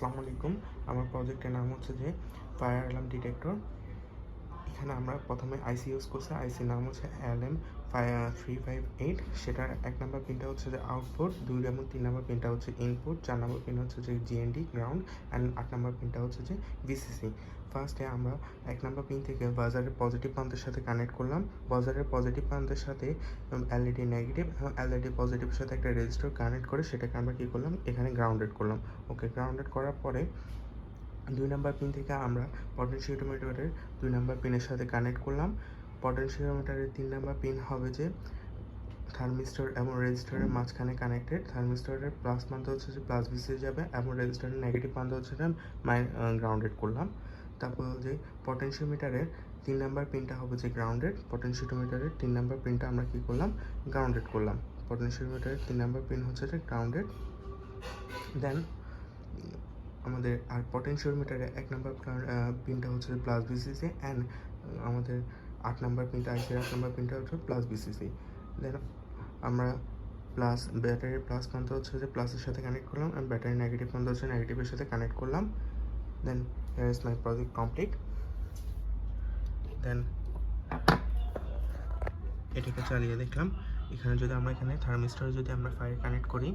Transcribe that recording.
আসসালামু আলাইকুম। আমার প্রজেক্টের নাম হচ্ছে যে ফায়ার অ্যালার্ম ডিটেক্টর। এখানে আমরা প্রথমে আইসি ইউজ করছি। আইসির নাম হচ্ছে LM358। সেটার 1 নম্বর পিনটা হচ্ছে যে আউটপুট, 2 এবং 3 নম্বর পিনটা হচ্ছে ইনপুট, 4 নম্বর পিন হচ্ছে যে জিএনডি গ্রাউন্ড, অ্যান্ড 8 নম্বর পিনটা হচ্ছে যে ভিসিসি। ফার্স্টে আমরা 1 নম্বর পিন থেকে বাজারের পজিটিভ প্রান্তের সাথে কানেক্ট করলাম। বাজারের পজিটিভ প্রান্তের সাথে এলইডি নেগেটিভ এবং এলইডি পজিটিভের সাথে একটা রেজিস্টার কানেক্ট করে সেটাকে আমরা কী করলাম, এখানে গ্রাউন্ডেড করলাম। ওকে, গ্রাউন্ডেড করার পরে 2 নম্বর পিন থেকে আমরা পটেনশিওমিটারের 2 নম্বর পিনের সাথে কানেক্ট করলাম। পটেনশিওমিটারের 3 নম্বর পিন হবে যে থার্মিস্টর এবং রেজিস্টারের মাঝখানে কানেক্টেড। থার্মিস্টরের প্লাস প্রান্ত হচ্ছে যে প্লাস ভিসিএ যাবে এবং রেজিস্টারের নেগেটিভ প্রান্ত হচ্ছে যে গ্রাউন্ডেড করলাম। তারপর যে পটেনশিওমিটারের 3 নম্বর পিনটা হবে যে গ্রাউন্ডেড। পটেনশিওমিটারের 3 নম্বর পিনটা আমরা কী করলাম, গ্রাউন্ডেড করলাম। পটেনশিওমিটারের 3 নম্বর পিন হচ্ছে যে গ্রাউন্ডেড। দেন আমাদের আর পটেনশিওমিটারে 1 নম্বর পিনটা হচ্ছে প্লাস ভিসিসি অ্যান্ড আমাদের 8 নম্বর পিনটা আইসির 8 নম্বর পিনটা হচ্ছে প্লাস ভিসিসি। দেন আমরা প্লাস ব্যাটারির প্লাস প্রান্ত হচ্ছে যে প্লাসের সাথে কানেক্ট করলাম অ্যান্ড ব্যাটারির নেগেটিভ প্রান্ত হচ্ছে নেগেটিভের সাথে কানেক্ট করলাম। Then here is my project complete. Then এটাকে চালিয়ে দেখলাম। এখানে যদি আমরা থার্মিস্টরে যদি আমরা ফায়ার কানেক্ট করি,